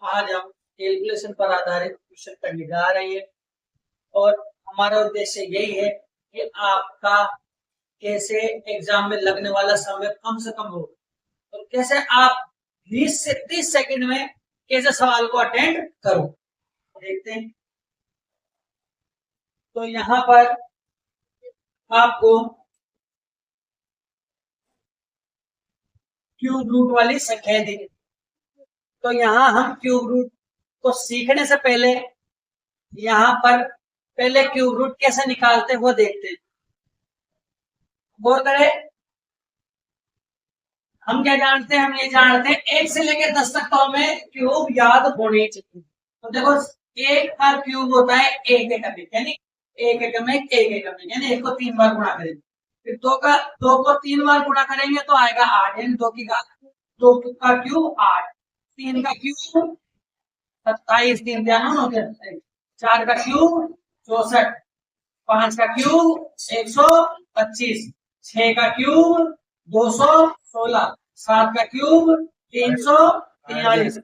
आज हम कैलकुलेशन पर आधारित क्वेश्चन करने जा रहे हैं और हमारा उद्देश्य यही है कि आपका कैसे एग्जाम में लगने वाला समय कम से कम हो और कैसे आप 20 से 30 सेकंड में कैसे सवाल को अटेंड करो। देखते हैं। तो यहाँ पर आपको क्यूब रूट वाली संख्या दी। तो यहाँ हम क्यूब रूट को सीखने से पहले यहाँ पर पहले क्यूब रूट कैसे निकालते हैं वो देखते हैं। गौर करें, हम क्या जानते हैं? हम ये जानते हैं 1 से लेकर 10 तक तो हमें क्यूब याद होने चाहिए। तो देखो, 1 का क्यूब होता है 1 एकम में, यानी 1 एकम में 1 एकम में, यानी 1 को 3 बार गुणा करेंगे। फिर 2 को 3 बार गुणा करेंगे तो आएगा 8, यानी 2 का क्यूब 8, 3 का क्यूब 27, 3 ध्यान हो गया, 4 का क्यूब 64, 5 का क्यूब 125, 6 का क्यूब 216, 7 का क्यूब 343।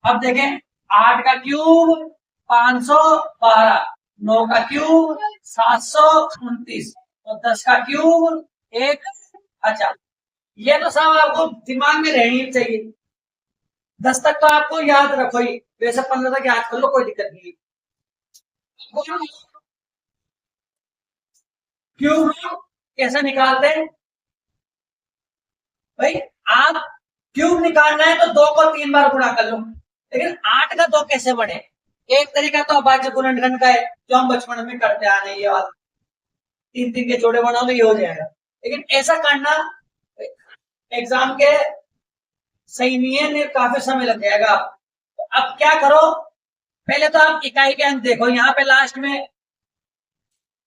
अब देखें, 8 का क्यूब 512, 9 का क्यूब 729 और 10 का क्यूब 1। अच्छा, ये तो सब आपको दिमाग में रहनी चाहिए। 10 तक तो आपको याद रखो ही, वैसे 15 तक याद कर लो, कोई दिक्कत नहीं। क्यूब कैसे निकालते हैं भाई? आप क्यूब निकालना है तो 2 को 3 बार गुणा कर लो, लेकिन 8 का 2 कैसे बढ़े? एक तरीका तो अभाज्य गुणनखंड का है, जो हम बचपन में करते आ रहे हैं, ये वाला 3 के जोड़े बनाओ तो ये हो जाएगा। लेकिन ऐसा करना एग्जाम के सही नहीं है, काफी समय लग जाएगा। तो अब क्या करो, पहले तो आप इकाई के अंक देखो, यहाँ पे लास्ट में,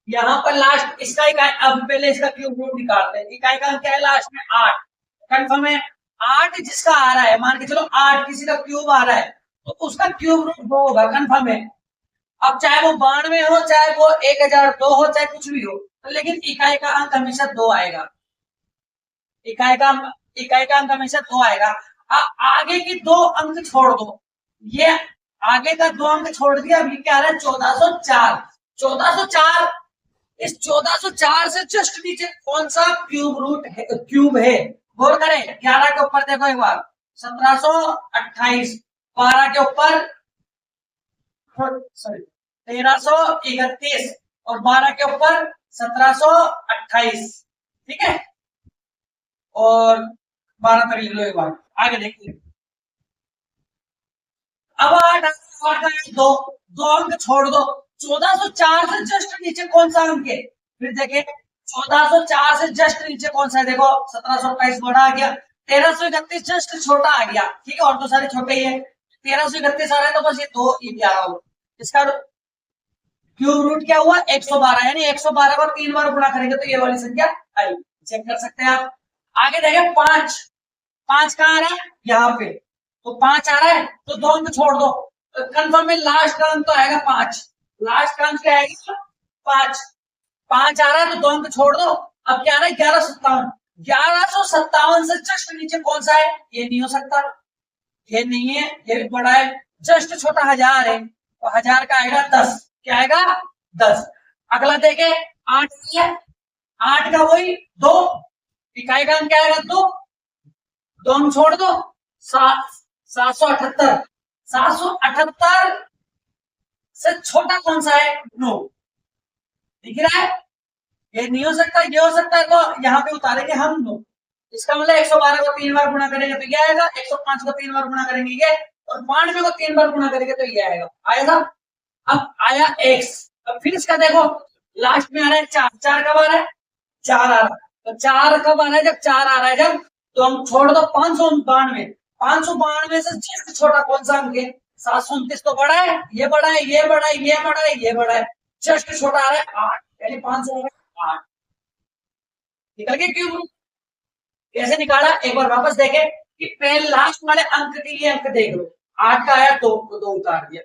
यहाँ पर लास्ट इसका इकाई, अब पहले इसका क्यूब रूट निकालते हैं। इकाई का अंक क्या है लास्ट में? 8। कंफर्म है? 8 जिसका आ रहा है, मान के चलो 8 किसी का क्यूब आ रहा है, तो उसका क्यूब रूट 2 होगा। कंफर्म है? अब चाहे वो 92 हो, चाहे वो 1002 हो, चाहे कुछ भी हो, तो लेकिन इकाई का अंक हमेशा 2 आएगा। इकाई का अंक हमेशा 2 आएगा। आगे की 2 अंक छोड़ दो, ये आगे का 2 अंक छोड़ दिया। अभी क्या आ रहा है? 1404। 1404, इस 1404 से जस्ट नीचे कौन सा क्यूब रूट है, क्यूब है? गौर करें, 11 के ऊपर देखो एक बार 1728, 12 के ऊपर 1331 और 12 के ऊपर 1728। ठीक है, और 12 तक लिख लो एक बार, आगे देखिए। अब 8 का 2 अंक छोड़ दो, 1404 से जस्ट नीचे कौन सा अंक है? फिर देखें, 1404 से जस्ट नीचे कौन सा है? देखो, 1728 बड़ा आ गया, 1331 जस्ट छोटा आ गया। ठीक है, और तो सारे छोटे ही है। 1331 आ रहा है तो बस ये 2 11 हो। इसका क्यूब रूट क्या हुआ? 112, यानी 112 को 3 बार गुणा करेंगे तो ये वाली संख्या आई। चेक कर सकते हैं आप। आगे देखें, 5 कहाँ आ रहा है? यहाँ पे। तो 5 आ रहा है तो 2 अंक छोड़ दो, कंफर्म है लास्ट का अंक तो आएगा 5। लास्ट का अंक क्या आएगा? 5। 5 आ रहा है तो 2 अंक छोड़ दो। अब क्या आ रहा है? 1157। 1157 से जस्ट नीचे कौन सा है? ये नहीं हो सकता, ये नहीं है, ये भी बड़ा है। जस्ट छोटा 1000 है, तो 1000 का आएगा 10। क्या आएगा? 10। अगला देखे, 8 है, 8 का वही 2, इकाई का अंक क्या आएगा? 2 अंक छोड़ दो, 778। 778 से छोटा कौन सा है? 9। दिख रहा है? ये नहीं हो सकता, ये हो सकता है, तो यहाँ पे उतारेंगे हम 9। इसका मतलब 112 को 3 बार गुणा करेंगे तो ये आएगा, 105 को 3 बार गुणा करेंगे ये, और 92 को 3 बार गुणा करेंगे तो ये आएगा। आएगा? अब आया x। अब फिर इसका देखो, लास्ट में आ रहा है 4। 4 कब आ रहा है? 4 आ रहा है। तो 4 कब आ रहा है? जब 4 आ रहा है, जब, तो हम छोड़ दो 592। 592 से जस्ट छोटा कौन सा अंक है? 729 तो बड़ा है, ये बड़ा है, ये बड़ा है, ये बड़ा है, ये बड़ा है, जस्ट छोटा आ रहा है 8, यानी 508। निकल गया क्यूब रूट। कैसे निकाला? एक बार वापस देखें कि पहले लास्ट वाले अंक के लिए अंक देख लो। 8 का आया तो 2 उतार दिया,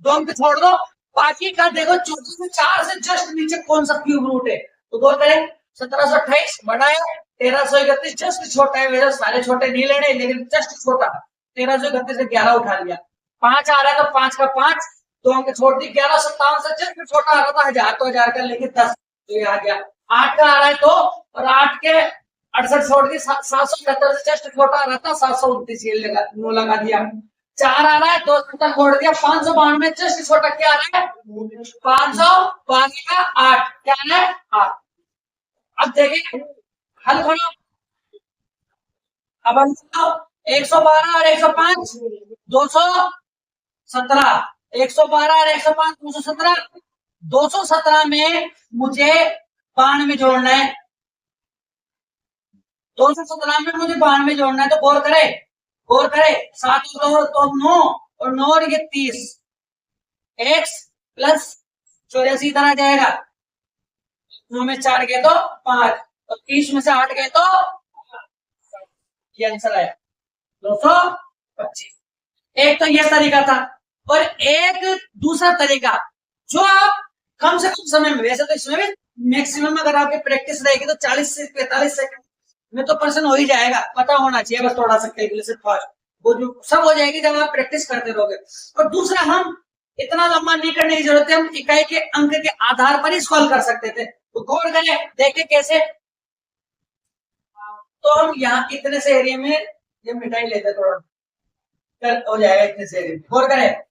2 अंक छोड़ दो, बाकी का देखो 1404 से जस्ट नीचे कौन सा क्यूब रूट है? तो गौर करें, 1728 बड़ा है, 1331 जस्ट छोटा है। मेरे सारे छोटे नहीं लेने, लेकिन जस्ट छोटा 1331 से 11 उठा लिया, 5 आ रहा है तो 5 का 5, 2 अंक छोड़ दी, 1157 से जस्ट छोटा आ रहा था 1000, तो 1000 का लेके 10 तो ये आ गया। 8 का आ रहा है तो, और 8 के 68 छोड़ दी, 778 से जस्ट छोटा आ रहा था 729, ये लगा, नो लगा दिया। 4 आ रहा है, 2 छोड़ दिया, 592 जस्ट छोटा क्या आ रहा है, 512 का 8, क्या आ रहा है 8। अब देखिए हल करो, अब हम 112 और 105 217, 112 और 105 217, 217 में मुझे 92 जोड़ना है, 217 में मुझे 92 जोड़ना है, तो गौर करे 7 और 2 तो 9 और 9 और ये 30, x प्लस 84 इधर आ जाएगा, 9 में 4 गए तो 5, और 30 में से 8 गए तो ये आंसर आया 225। एक तो ये तरीका था, और एक दूसरा तरीका जो आप कम से कम समय में, वैसे तो इसमें भी मैक्सिमम अगर आपकी प्रैक्टिस रहेगी तो 40 से 45 सेकंड में तो पर्सन हो ही जाएगा, पता होना चाहिए बस थोड़ा सा कैलकुलेशन फास्ट, वो जो सब हो जाएगी जब आप प्रैक्टिस करते रहोगे। और दूसरा, हम इतना लंबा नहीं करने की जरूरत है, हम इकाई के अंक के आधार पर ही सॉल्व कर सकते थे, तो गौर करें देखें कैसे। तो हम यहाँ इतने से एरिया में ये मिठाई लेते थोड़ा हो जाएगा, इतने से एरिया में गौर करें,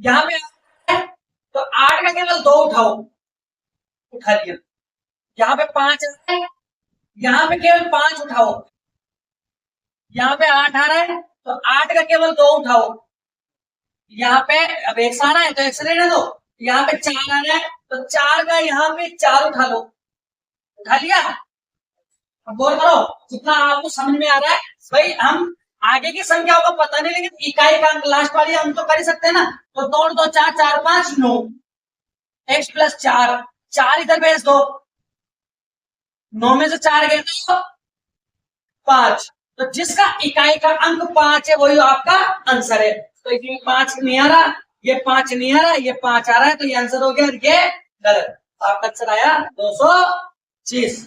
यहाँ पे तो 8 का केवल 2 उठाओ, उठा लिया, यहाँ पे 5 है, यहाँ पे केवल 5 उठाओ, यहाँ पे 8 आ रहा है तो 8 का केवल 2 उठाओ, यहाँ पे अब 1 आ रहा है तो 1 रहने दो, यहाँ पे 4 आ रहा है तो 4 का यहाँ पे 4 उठा लो, उठा लिया। अब गौर करो जितना आपको समझ में आ रहा है, भाई हम आगे की संख्याओं को पता नहीं, लेकिन इकाई का अंक लास्ट वाली हम तो कर ही सकते हैं ना, तो तोड़ दो, 4 4 5 9, x प्लस 4, 4 इधर भेज दो, 9 में से 4 गए तो 5, तो जिसका इकाई का अंक 5 है वही आपका आंसर है। तो ये 5 नहीं आ रहा, ये 5 नहीं आ रहा, ये 5 आ रहा है, तो ये आंसर हो गया, ये गलत, आपका आंसर आया 225।